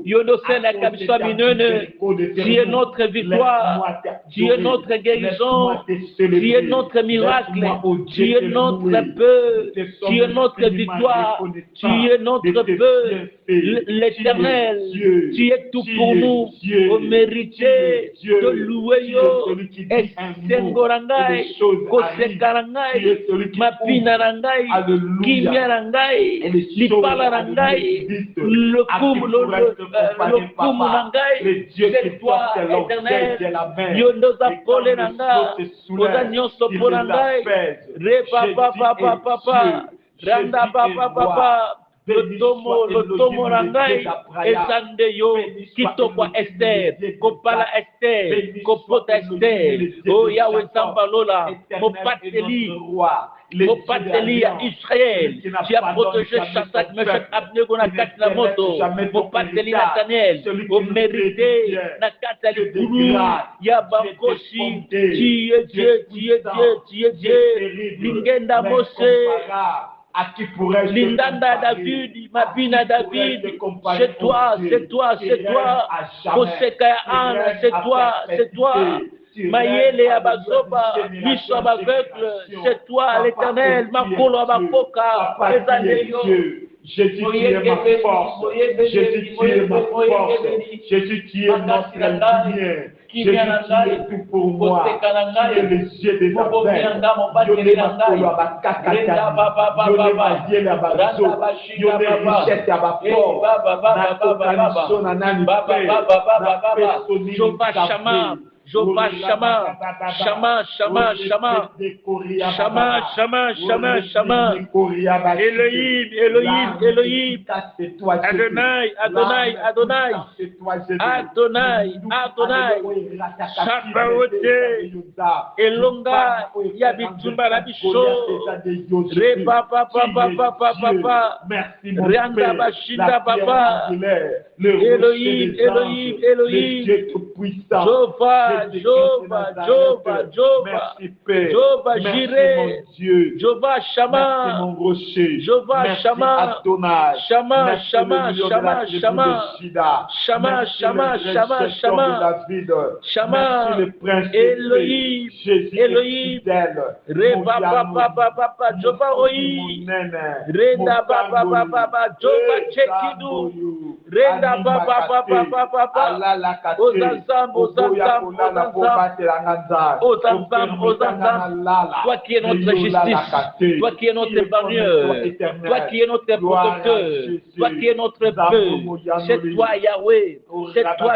Yonosena Kabiswaminene, tu es notre victoire, tu es notre guérison, tu es notre miracle, tu es notre peu, tu es notre victoire, tu es notre peu, l'Éternel, tu es tout pour nous, au mérité de louer yo, et sengorangai, kosekarangai, mapinarangai, kimiarangai, lipalarangai, le kumunangai, c'est toi, Éternel, yonozapolenanga, ozanyosopolangai, repapapapapa, randa papa. Le tomo rangai ezande yo kitokwa Esther kopala Esther kopota Esther o Yahweh Zambalola mopateli ya Israël tu as protégé Shadrach Meshach Abednego na kati na moto mopateli Nathaniel o mérité na kati ya likulu ya bankoshi tu es Dieu lingenda Mose à qui pourrais-je Lindanda David, Mabina David, c'est toi, Kosekaya Anna, c'est toi, Mayele Abazoba, Miso Abaveugle, c'est toi, l'Éternel, Makolo Abakoka, Jésus, tu es ma force. Jésus, tu es ma force. Jésus, tu es notre lumière. Jésus, tu es tout pour moi. Tu es le Dieu des aveugles. Jehovah Shama. Elohim. Adonai. Sabaote. Elonga. Yabitumba la bicho. Reba papa. Rianda bashinda papa. Elohim. Jehovah Jireh, Jehovah Shama, Jehovah Shama, Shama, Elohim, Reba papa, Jehovah Roi, Renda papa, Jehovah Chekidu, Renda papa, toi qui es notre justice, toi qui es notre épargneur, toi qui es notre protecteur, toi qui es notre peu, c'est toi Yahweh, c'est toi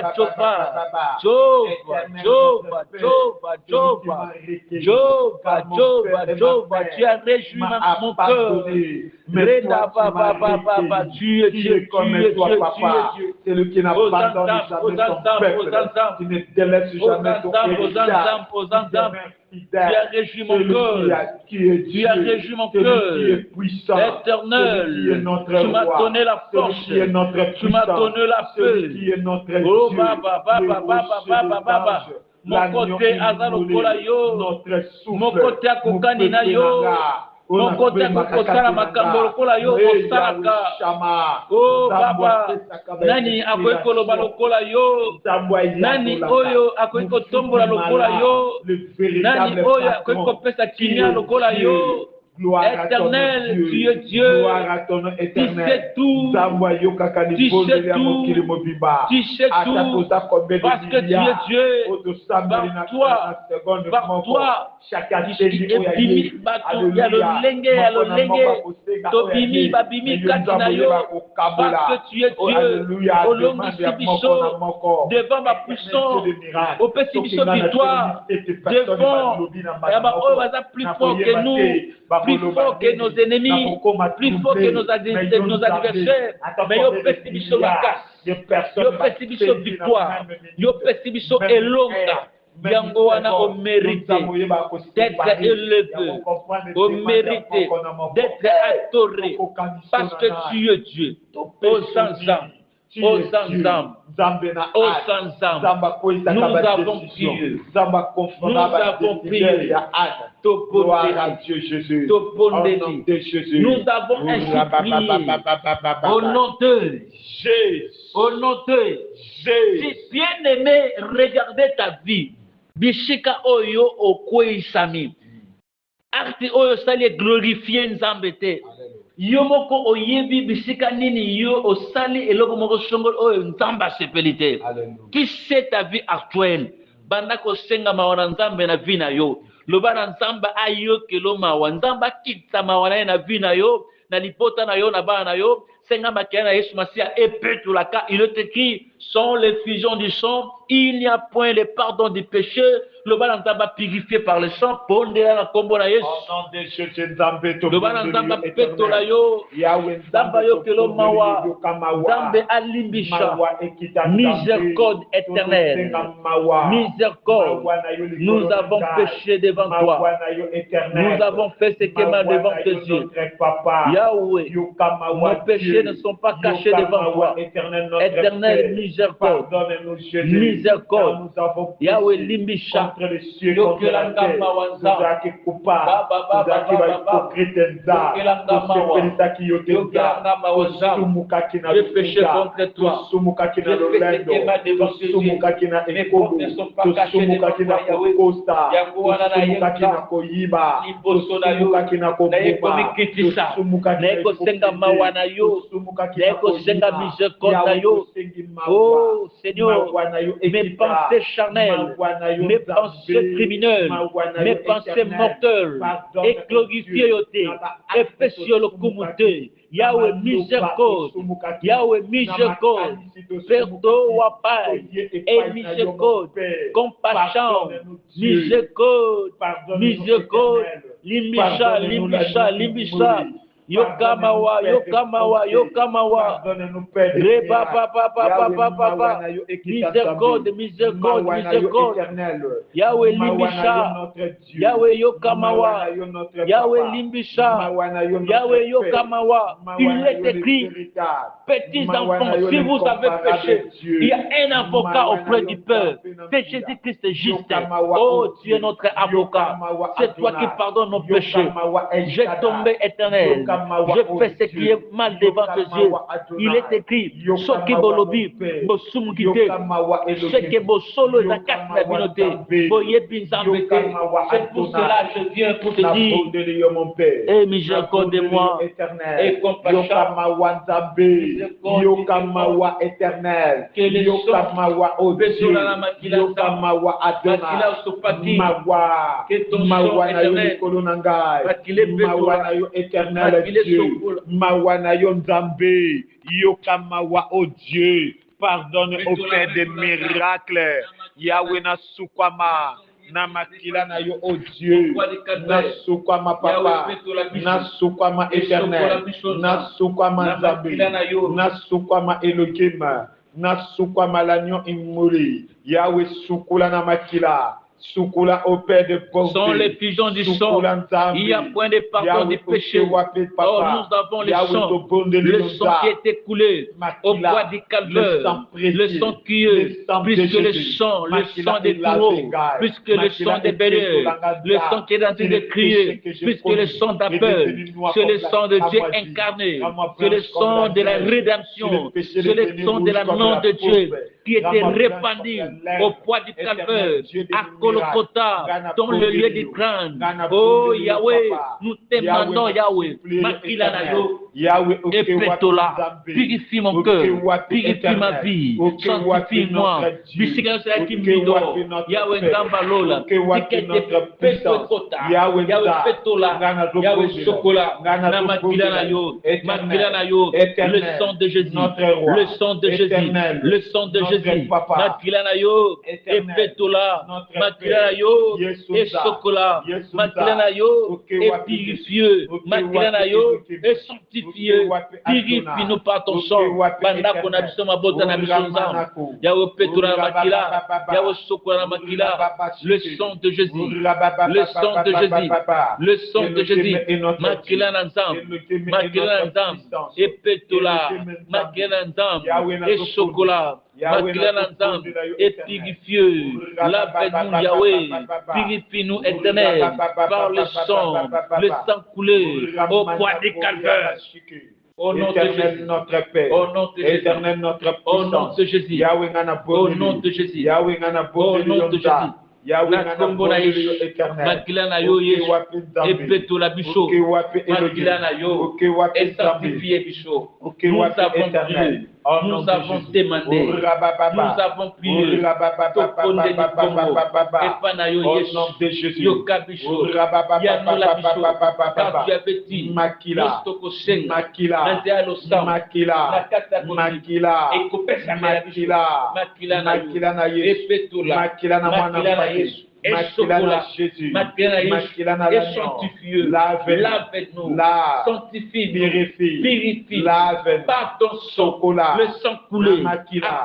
Jehovah, tu as réjoui mon cœur. Tu es Dieu. C'est le qui n'a pas donné jamais son peuple, qui ne délaisse jamais ton héritage. Tu as réjoui mon cœur. Tu as réjoui mon cœur. Éternel, tu m'as donné la force. Tu m'as donné la paix. Oh, Baba. Mon côté azalokola yo. Mon côté akokani na yo. Mon côté akokosala makambo lokola yo osalaka. Oh Baba, nani akoki koloba lokola yo? Nani oyo akoki kotombola lokola yo? Nani oyo akoki kopesa kimia lokola yo? Éternel, tu es Dieu, tu sais tout, parce que tu es Dieu, par toi, il y a le lenge, tobimi, babimi, katinayo, parce que tu es Dieu, au long du biso, devant ma puissance, au petit biso victoire, devant, plus fort que nous, plus fort que nos ennemis, plus fort que nos adversaires, mais yo pesi biso bakasi, yo pesi biso victoire, yo pesi biso elonga. Yango wana au mérité d'être élevé, au mérité d'être adoré, parce que tu es Dieu, au sans au Sanzam, au Sanzam, nous avons prié. Nous avons prié. Gloire à Dieu Jésus. Au nom de Jésus. Nous avons ainsi prié. Au nom de Jésus. Au nom de Jésus. Si bien-aimé, regardez ta vie. Bishika oyo okweisami. Acte oyo sali glorifier nzambete. Yo moko oyebi bishika nini yo osali eloko moko songol oyo nzamba sepelite. Qui sait ta vie actuelle? Banda ko senga mawana nzambe na vie na yo. Loba na nzamba ayo kelo mawa nzamba kitsa mawana na vie na yo na lipota na yo na bana na yo senga makena Yesu Masia epetulaka. Il est écrit sans l'effusion du sang il n'y a point le pardon du péché. Le bas nzamba purifié par le sang pondera na kombo na Yesu. Au nom de Jésus nzambe to. Le bas nzamba petola yo nzamba yo kelo mawa nzambe alimbisha miséricorde éternelle. Miséricorde. Nous avons péché devant toi. Nous avons fait ce qui est mal devant tes yeux. Yahweh, nos péchés ne sont pas cachés devant toi. Éternel miséricorde. Miséricorde. Yahweh limbisha. J'ai péché contre toi. J'ai fait ce qui est mal devant tes yeux. Mes fautes ne sont pas cachées devant toi, Yahweh. Oh Seigneur, mes pensées charnelles, mes pensées criminelles, mes pensées mortelles, et glorifier et fait sur le communauté. Yahweh miséricorde, Yahweh miséricorde, perdon wapai, et miséricorde, compassion, miséricorde, miséricorde, limbisha, limbisha, limbisha. Yokamawa, Yokamawa, Yokamawa. Reba, papa, papa, papa. Miséricorde, miséricorde, miséricorde. Yahweh Limbisha. Yahweh Yokamawa. Yahweh Limbisha. Yahweh Yokamawa. Il est écrit, petits enfants, si vous avez péché, il y a un avocat auprès du Père. C'est Jésus-Christ juste. Oh, tu es notre avocat. C'est toi qui pardonnes nos péchés. J'ai tombé éternel. Je fais ce qui est mal devant tes yeux. Il est écrit, Soki Bolobi, Bosumukite, Seke Bosolo Zakat la communauté, Boyebi Zambete. C'est pour cela que je viens pour te dire, et miséricorde de moi, et compassion, Yokamawa éternel, Yokamawa au Dieu, Yokamawa Adonai, Mawa na yo kolonangai, Mawa na yo éternel Dieu, Mawa na yo Nzambe, Yokamawa au Dieu, pardonne au Père des miracles, Yahweh na sukwama. Namakila na yo oh Dieu, Nasukwama papa, Nasukwama éternel, Nasukwama Nzambe, Nasukwama Elohim, Nasukwama l'agneau immolé, Yahweh Sukula Namakila. Sukula au Père de pauvreté. Sans l'effusion du sang, il n'y a point de pardon des péchés. Or, nous avons le sang qui est écoulé au bois du calvaire, le sang qui est, puisque le sang des taureaux, puisque le sang des béliers, le sang qui est dans train de crier, puisque le sang d'Abel, c'est le sang de Dieu incarné, c'est le sang de la rédemption, c'est le sang de la nom de Dieu qui était répandu au poids du calvaire, à Golgotha, dans le lieu du crâne. Oh Yahweh, nous t'aimons Yahweh, Makila Nayo, et Petola, purifie mon cœur, purifie ma vie, sanctifie-moi, Yahweh Gambalola, Yahweh Petola, Yahweh Sokola, Namakila Nayo, Makila Nayo, le sang de Jésus, le sang de Jésus, le sang de Jésus, Makila Nayo, et Petola, makila yo et chocolat, makila yo et purifié, makila yo et sanctifié, purifie-nous par ton sang, pendant qu'on a biso mabota na biso nzambe, yawe petura makila, yawe chocolat makila, le sang de Jésus, le sang de Jésus, le sang de Jésus, makila na nzambe, makila na nzambe, et petula, makila na nzambe, et chocolat, makila na nzambe, et purifié, lave-nous Yahweh, purifie-nous éternel, par le sang coulé au poids des calvaires. Au nom de Jésus, notre Père, au nom de Jésus, éternel notre au nom de Jésus, au nom de Jésus, au nom de Jésus. Na kombo na Yesu, makila na yo Yesu, epetola biso, makila na yo, et sanctifié biso. Nous avons prié, nous avons demandé, nous avons prié, tokonde di kombo, epa na yo Yesu, yoka biso, yanola biso, car tu avais dit, nostoko senga, nanzea lo sam, nakata kondi, ekopesa kaya biso, makila na yo, epetola, makila na Yesu, makila na Jésus, makila na et sanctifie, lave-nous, sanctifie, purifie, par ton sang, le sang coulé, à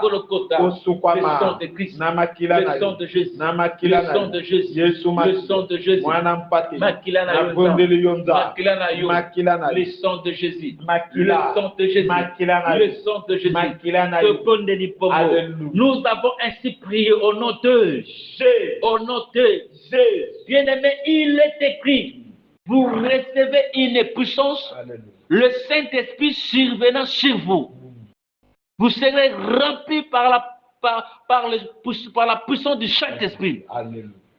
Golgotha, le sang de Christ, le sang de Jésus, le sang de Jésus, le sang de Jésus, makila na yo, le sang de Jésus, le sang de Jésus, le sang de Jésus, nous avons ainsi prié au nom de Jésus, au nom de Jésus. Bien-aimé, il est écrit, vous recevez une puissance, le Saint-Esprit survenant sur vous. Vous serez remplis par la puissance du Saint-Esprit.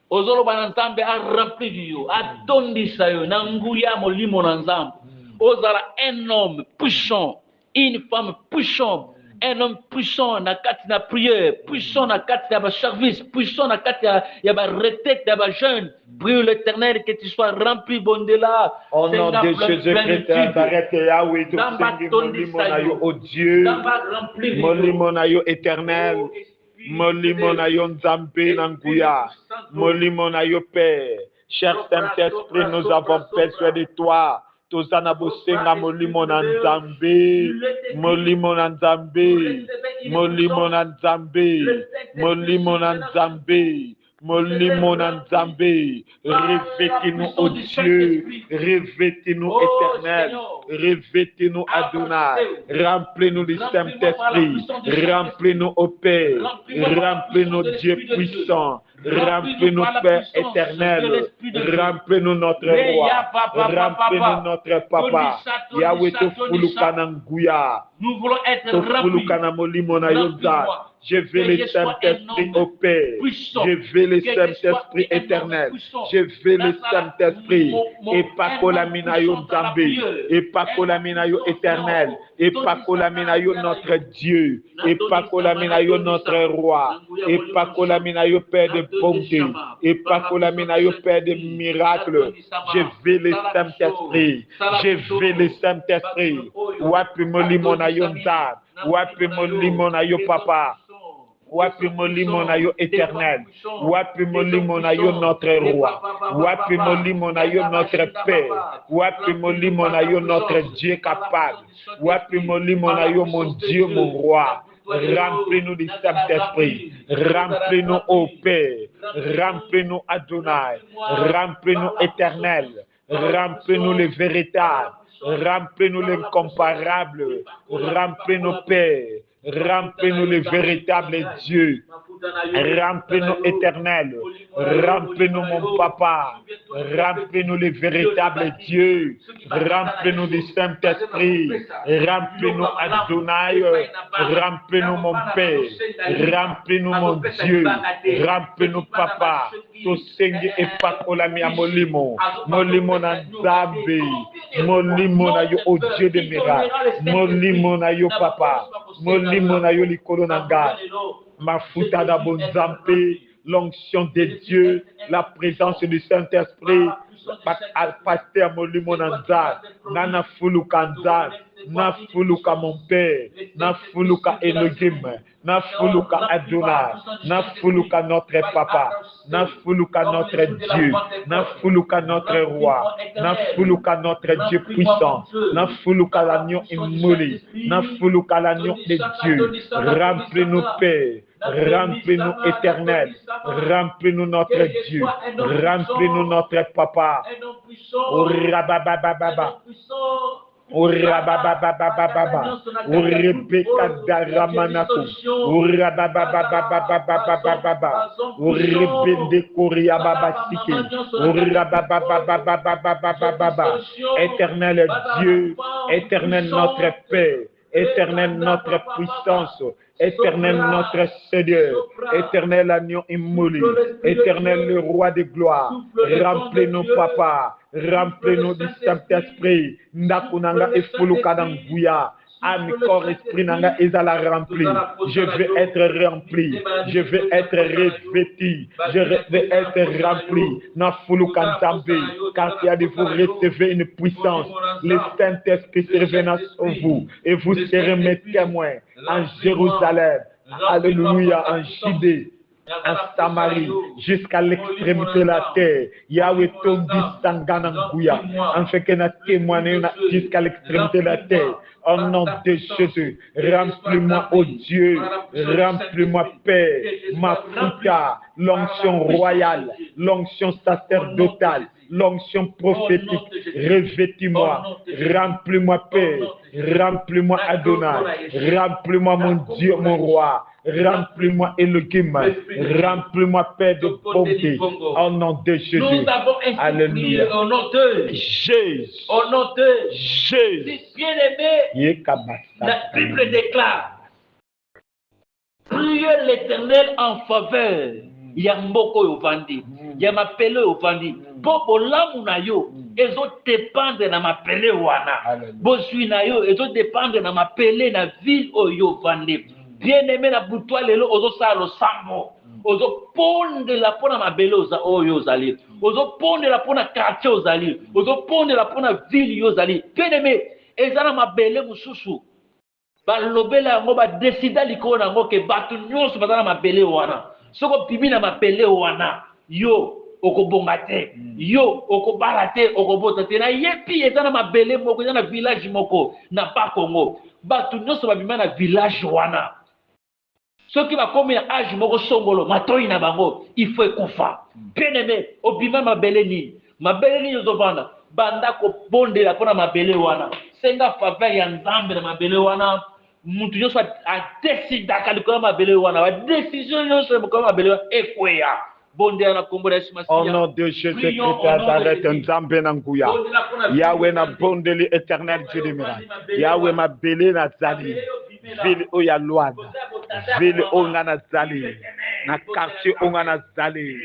Ozolo bananzambe a rempli yo, a tondisa yo, na nguya molimo na nzambe. Ozala un homme puissant, une femme puissante. Un homme puissant na kati na prière, puissant na kati ya service, puissant na kati ya retraite ya jeune. Prie l'Éternel que tu sois rempli bondela. Au nom de Jésus-Christ, arrête Yahweh, tout molimo na yo, oh Dieu, molimo na yo éternel, molimo na yo nzambe na nguya, molimo na yo Père. Cher Saint-Esprit, nous avons besoin de toi. Tozana bosenga molimo na nzambe, molimo na nzambe, molimo na nzambe, molimo na nzambe, molimo na nzambe. Revêtez-nous, ô Dieu, revêtez-nous éternel, revêtez-nous Adonai, remplis-nous du Saint-Esprit, remplis-nous ô Père, remplis-nous Dieu puissant. Remplis-nous, Père éternel. Remplis-nous notre roi. Remplis-nous notre papa. Yahweh Tofulukananguya. Nous voulons être remplis. Je veux le Saint-Esprit au Père. Je veux le Saint-Esprit éternel. Je veux le Saint-Esprit. Et pas Kolaminayo Nzambe. Et pas Kolaminayo éternel. Et pas Kolaminayo notre Dieu. Et pas Kolaminayo notre roi. Et pas Kolaminayo Père de bonté. Et pas Kolaminayo Père de miracles. Je veux le Saint-Esprit. Je veux le Saint-Esprit. Wapi molimo na yo nzambe. Wapi molimo na yo papa. Wapi molimo na yo éternel. Wapi molimo na yo notre roi. Wapi molimo na yo notre Père. Wapi molimo na yo notre Dieu capable. Wapi molimo na yo mon Dieu, mon roi. Remplis-nous du Saint-Esprit. Remplis-nous au Père. Remplis-nous Adonai. Remplis-nous éternel. Remplis-nous le véritable. Remplis-nous l'incomparable. Remplis-nous Père. Remplis-nous le véritable Dieu. Remplis-nous éternel. Remplis-nous mon papa. Remplis-nous le véritable Dieu. Remplis-nous du Saint-Esprit. Remplis-nous Adonai. Remplis-nous mon Père. Remplis-nous mon Dieu. Remplis-nous papa. Tosengi epakolami ya molimo. Molimo na Nzambe. Molimo na yo o Dieu de miracle. Molimo na yo papa. Molimo na yo likolo na ngai. Mafuta da bonzampe, l'onction de Dieu, la présence du Saint-Esprit, pasteur molimo na Nzambe, nana fulu kanza, na fuluka mon Père, na fuluka Elohim, na fuluka Adonai, na fuluka notre Papa, na fuluka notre Dieu, na fuluka notre Roi, na fuluka notre Dieu puissant, na fuluka l'agneau immolé, na fuluka l'agneau de Dieu. Remplis-nous Père, remplis-nous Éternel, remplis-nous notre Dieu, remplis-nous notre Papa. Urabababababa, Urebeka Daramanako, Urabababababababa, Urebende Koriababasike, Urabababababababa. Éternel Dieu, éternel notre Père, éternel notre puissance, éternel notre Seigneur, éternel agneau immolé, éternel le roi de gloire, remplis-nous papa, remplis-nous du Saint-Esprit, Ndakunanga et Fulukadanguya. Âme, corps, esprit, nanga, ezala rempli. Je veux être rempli. Je veux être revêtu. Je veux être rempli. Na Fulukanzambe. Car il y a de vous recevoir une puissance. Le Saint-Esprit reviendra sur vous. Et vous serez mes témoins en Jérusalem. Alléluia, en Judée, en Samarie, jusqu'à l'extrémité de la terre. Yahweh Tondi Sangananguya. En fait que nous témoignons jusqu'à l'extrémité de la terre. Au nom de Jésus, remplis-moi, oh Dieu, remplis-moi, Père, ma futa, l'onction royale, l'onction sacerdotale, l'onction prophétique, revêtis-moi, remplis-moi, Père, remplis-moi, Adonai, remplis-moi, mon Dieu, mon roi. Remplis-moi Elohim, remplis-moi Père de bonté, au nom de Jésus. Nous avons ainsi prié au nom de Jésus. Au nom de Jésus. Bien-aimé, la Bible déclare, priez l'Éternel en faveur. Il y a mboko yovandi, il y a mapele yovandi. Bobo lamu na yo, ezo dépendre na mapele wana. Bozui na yo, ezo dépendre na mapele na ville oyovandi. Bien-aimé na boutoir lelo ozo sa lo sambo. Ozo ponde la pona mabele oyo ozali. Ozo ponde la pona quartier ozali. Ozo ponde la pona ville ozali. Bien-aimé, ezana mabele mususu. Balobela yango ba décida likolo nango ke batu nyonso bazana mabele wana. Soko bimi na mabele wana, yo okobonga te, yo okobala te, okobota te. Na yepi ezana mabele moko, ezana village moko na ba Congo. Batu nyonso babima na village wana. Soki bakomi na âge moko songolo, matoi na bango, il faut ekufa. Bien-aimé, obima mabele ni. Mabele ni ozobanda, banda ko bondela pona mabele wana. Senga faveur ya Nzambe na mabele wana. Mutu nyonso adesidaka likolo ya mabele wana. Ba décision nyonso likolo ya mabele wana ekweya. Bondela na kombo na Yesu Masiya. Au nom de Jésus-Christ Nazareth, Nzambe na nguya. Yahweh na bondeli éternel Dieu de miracle. Yahweh mabele na zali. Ville oya Luanda. Ville onga na zali. Na quartier onga na zali.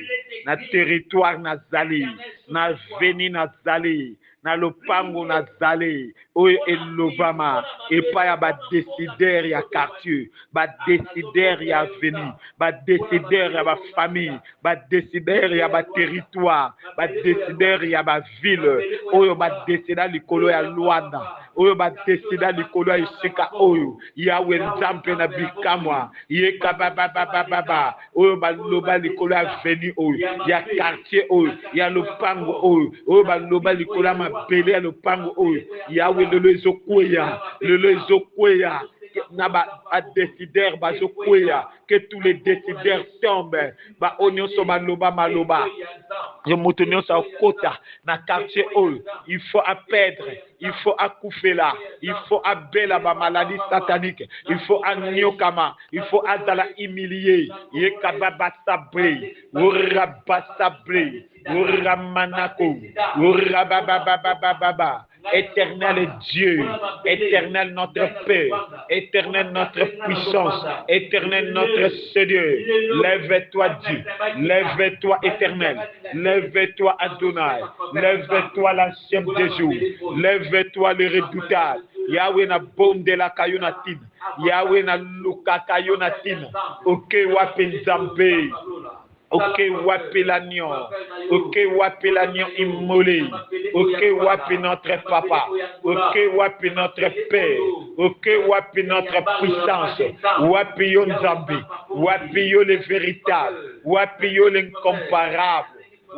Na territoire na zali. Na veni na zali. Na lopango na zali. Oye elobama. Epa ya ba décideur ya quartier. Ba décideur ya veni. Ba décideur ya ba famille. Ba décideur ya ba territoire. Ba décideur ya ba ville. Oyo ba décideur likolo ya Luanda. Oyo ba décideur likolo ya Isika oyo. Yahweh Nzambe na bikamwa. Yeka baba. Oyo ba loba likolo ya veni oyo. Ya quartier oyo. Ya lopango oyo. Oyo ba loba likolo ya mabele ya lopango oyo. Yahweh lelo ezokweya. Lelo ezokweya. Naba a décideur bazokweya. Que tous les décideurs tombent. Ba onyoso maloba maloba. Je m'outonio sa kota na quartier oyo. Il faut à perdre. Il faut accoucher là. Il faut à bela ba maladie satanique. Il faut à nyokama. Il faut à dala humilier. Yekababa sabre. Uraba sabre. Uramanako. Urabababababa. Éternel Dieu, éternel notre Père, éternel notre puissance, éternel notre Seigneur, lève-toi Dieu, lève-toi éternel, lève-toi Adonai, lève-toi l'ancien des jours, lève-toi le redoutable, Yahweh na bonde la kayonatina, Yahweh na luka kayonatina, oke wapenzambe. Ok, wapi l'agneau. Ok, wapi l'agneau immolé. Ok, wapi notre papa. Ok, wapi notre père. Ok, wapi notre puissance. Wapi yo Nzambe. Wapi yo le véritable. Wapi yo l'incomparable.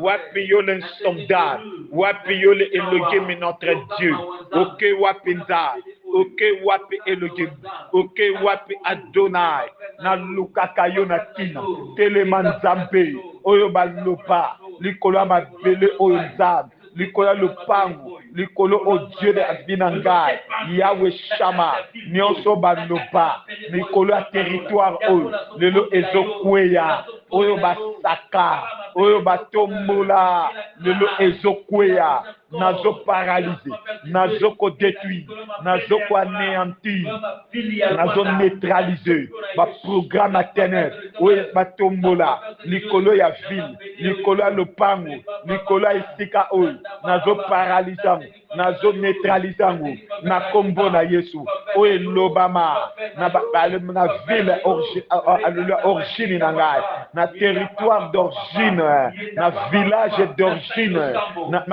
Wapi yo l'insondable. Wapi yo le Elohim notre Dieu. Ok, wapi Nza. Ok, wapi Elohim. Ok, wapi Adonai. Na lukaka yo na tina. Telema Nzambe. Oyo baloba. Likolo mabele oyo Nzambe. Likolo lupangu. Likolo o Dieu de Abinangai. Yahweh Shama. Nyonso baloba. Likolo ya territoire oyo. Lelo ezokweya. Oyo basaka. Oyo batombola. Lelo ezokweya. Nazo paralyser. Nazo ko détruire. Nazo ko anéantir. Nazo neutraliser. Ba programme à ténèbres. Oyo batombola. Likolo ya ville. Likolo ya lopango. Likolo ya esika oyo. Nazo paralyser. Nazo neutraliser. Na kombo na Yesu. Oyo lobama. Na ville origine na ngai. Na territoire d'origine. Na village d'origine. Na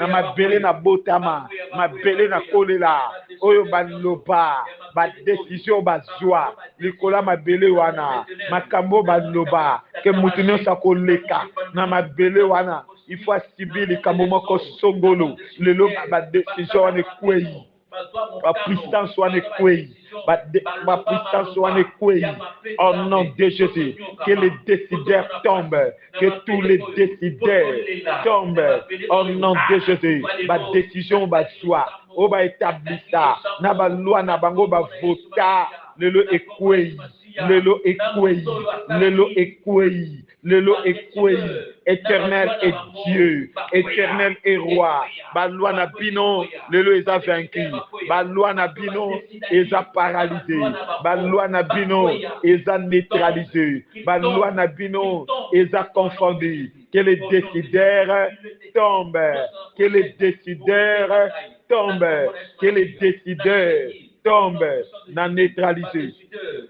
mabele na botama. Mabele na kolela. Oyo baloba. Ba décision bazwa. Likola mabele wana. Makambo baloba. Ke mutu nyonso akoleka. Na mabele wana. Il faut asibi likambo moko songolo. Lelo ba décision wana ekweyi. Ma puissance soit écouée. Ma puissance soit écouée. Au nom de Jésus. Que les décideurs tombent. Que tous les décideurs tombent. Au nom de Jésus. Ma décision va soit. On va établir ça. Na ba loi na bango ba vota. Lelo écoué. Lelo écoué. Lelo écoué. Lelo écoué. Éternel est Dieu. Éternel est roi. Ba loi na bino. Lelo est vaincu. Ba loi na bino est paralysé. Ba loi na bino est neutralisé. Ba loi na bino est confondu. Que les décideurs tombent. Que les décideurs tombent. Que les décideurs tombent. Na neutralisé.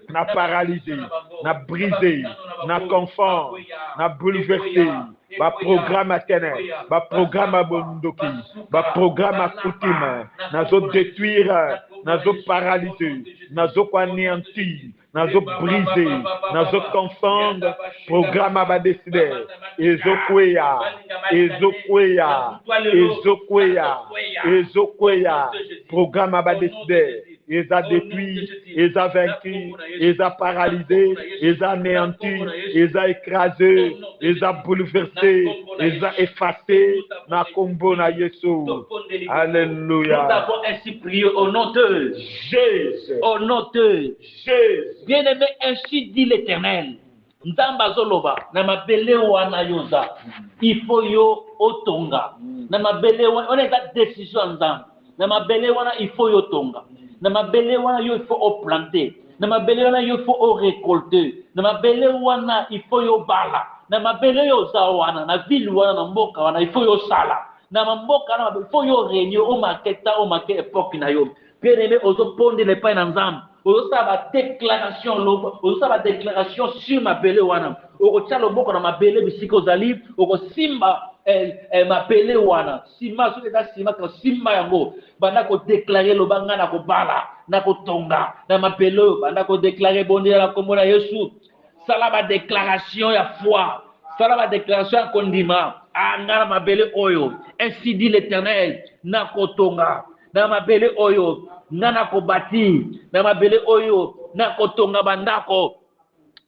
Na paralysé. Na brisé. Na confond. Na bouleversé. Ba programme à ténèbres, ba programme à bondoki, ba programme à coutume, nazo détruire, nazo paralyser, nazo anéantir, nazo briser, nazo confondre, programme à ba décider, ezokweya, ezokweya, ezokweya, ezokweya, programme à ba décider. Ils ont détruit, ils ont vaincu, ils ont paralysé, ils ont anéanti, ils ont écrasé, ils ont bouleversé, ils ont effacé. Na kombo na Yesu. Alléluia. Nous avons ainsi prié au nom de Jésus. Au nom de Jésus. Bien-aimé, ainsi dit l'Éternel. Nzamba zoloba na mabele wana yoza. Il faut yo otonga. Na mabele wana on est la décision nzamba. Na mabele wana il faut yo tonga. Na mabele wana yo il faut au planter. Na mabele wana yo il faut au récolter. Na mabele wana il faut yo bala. Na mabele yo za wana na ville wana na mboka wana il faut yo sala. Na mboka na il faut yo réunion au maketa au make époque na yo. Bien aimé ozo ponde le pain nzamba. Ozo sa déclaration lobo, ozo sa déclaration sur mabele wana. Oko tsa loboko na mabele bisiko zali, oko simba mapele wana sima soki eza sima ka sima yango banda kodeklare lobanga na kobala na kotonga na mapele oyo banda kodeklare bondela na kombo na Yesu. Sala badéclaration ya foi, sala badéclaration ya kondima anga na mabele oyo. Ainsi dit l'Éternel, na kotonga na mabele oyo, na kobati na mabele oyo, na kotonga bandako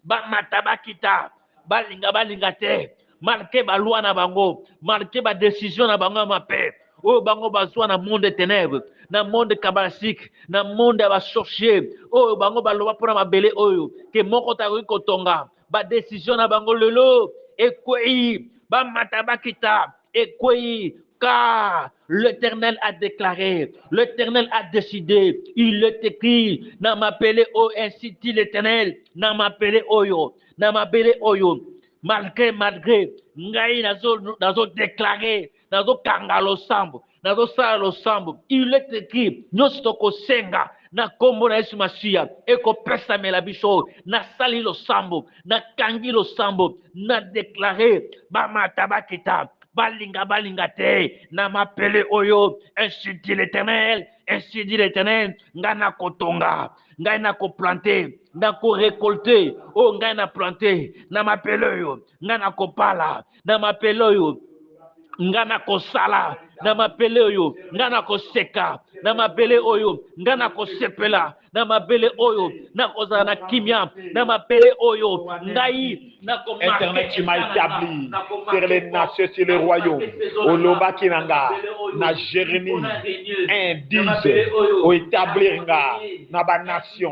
bamata bakita balinga te. Marqué ba loi na bango, marqué ba décision na bango ma paix. Oh bango bazwa na monde des ténèbres, na monde kabbalistique, na monde ba sorcier. Oh bango ba loba pona mabele oyo, ke moko ta ko tonga, ba décision na bango lelo, ekoi, ba matabakita, ekoi, car l'Éternel a déclaré, l'Éternel a décidé, il est écrit, na m'appeler oh ainsi dit l'Éternel, na m'appeler oyo, na m'appeler oyo. Malgré, ngai nazo déclaré, nazo kanga losambo, nazo sala losambo. Il est écrit, nyonso tokosenga, na kombo na Yesu Masiya ekopesa mela biso na sali lo sambo na kangi lo sambo na déclarer ba mata bakita balinga te na mapele oyo ainsi dit l'Éternel ngana kotonga ngai na ko planter na ko récolter o ngai na planter na mapele oyo ngana ko pala na mapele oyo ngana ko sala na mapele oyo ngana ko seka na mapele oyo ngana ko sepela na mapele oyo na kozala na kimia na mapele oyo ngai na ko Éternel, tu m'as établi sur les nations, sur les royaumes. Oloba kinanga na Jérémie 1:10 au établir na ba nation,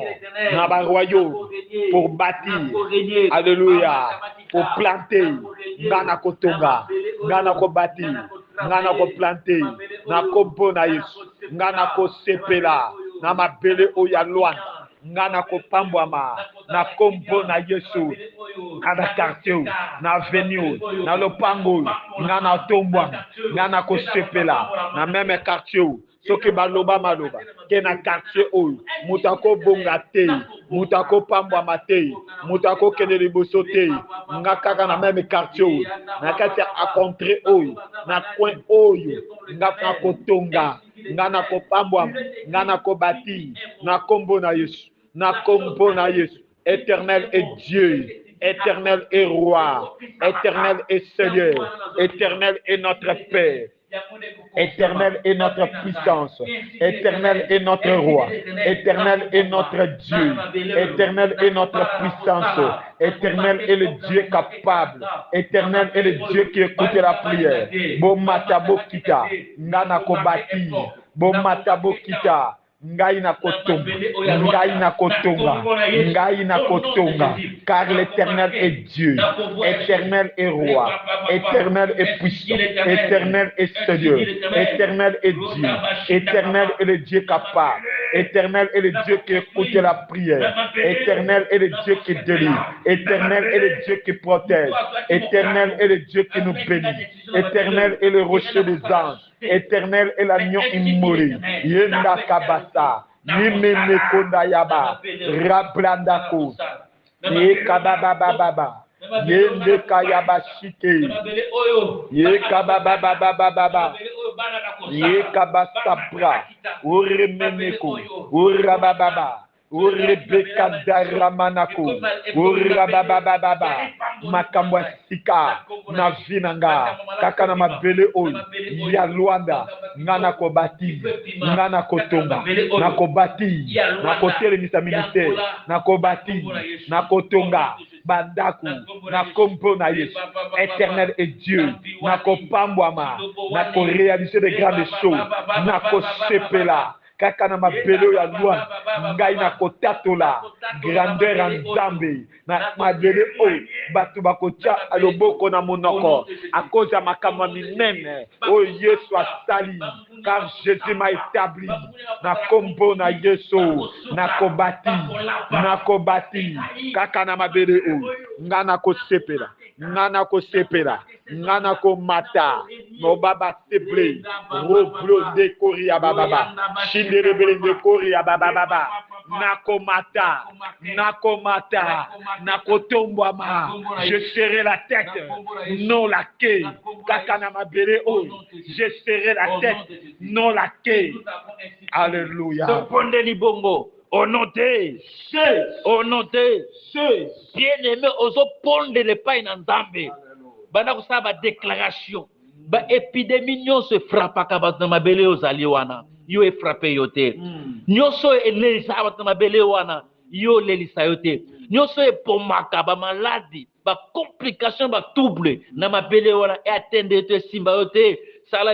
na ba royaume pour bâtir. Alléluia. Pour planter, ngana kotonga, ngana ko bâtir, ngana ko planter, na kompo na Yesu, ngana ko sepela, na mabele oya loana, ngana ko pambwama, na kompo na Yesu, ngana quartier, na avenue, na lopango, ngana tombwama, ngana ko sepela, na même quartier. Soki baloba maloba ke na quartier oyo mutako bonga te mutako pambwa te mutako kende liboso te nga kaka na même quartier oyo na kati a contre oyo na coin oyo nga na kotonga nga na kopambwa nga na kobati na kombo na Yesu na kombo na Yesu. Éternel est Dieu, Éternel est roi, Éternel est Seigneur, Éternel est notre Père. Éternel est notre puissance, Éternel est notre roi, Éternel est notre Dieu, Éternel est notre puissance, Éternel est le Dieu capable, Éternel est le Dieu qui écoute la prière. Bon matabo kita, ngana kobati, bon matabo kita. Ngai na kotonga, ngai na kotonga, ngai na kotonga, car l'Éternel est Dieu, Éternel est roi, Éternel est puissant, Éternel est Seigneur, Éternel est Dieu, Éternel est le Dieu capable, Éternel est le Dieu qui écoute la prière, Éternel est le Dieu qui délivre, Éternel est le Dieu qui protège, Éternel est le Dieu qui nous bénit, Éternel est le rocher des anges. Éternel est l'agneau immolé. Yenda kabasa. Yimene konda yaba. Rablandako. Ye kababababa. Yende kayaba shike. Ye kababababa. Ye kabasabra. Uremeneko. Urabababa. Urebeka daramanako. Urababababa. Makambwa sika na vinanga kaka na mabele oyo ya Luanda ngana ko bati ngana ko tonga na ko bati na ko telemisa ministère na ko bati na ko tonga bandaku na kompo na Yesu. Éternel est Dieu na ko pambwama na ko réaliser de grandes choses na ko sepela kaka na mabele ya Luanda ngai na ko tatola grandeur en Nzambe na mabele oyo batu bakotia aloboko na monoko à cause ya makambo minene oyo Yesu asali car Jésus m'a établi na kombo na Yesu na kobati kaka na mabele oyo ngana ko sepela ngana ko sepela ngana ko mata no baba seble roblo de koria baba shindere belende koria baba nakomata nakotombwama je serai la tête non la queue kaka na mabele oyo je serai la tête non la queue. Alléluia. Topondeli bongo onote bien-aimé ozoponde le pain na Nzambe bana kosala ba déclaration ba épidémie nyonso frappaka bato na mabele ozali wana yo efrappe yo te nyonso elelisa bato na mabele wana yo lelisa yo te nyonso epomaka ba maladi ba complication ba trouble na mabele wana e atteindre yo te esimba yo te sala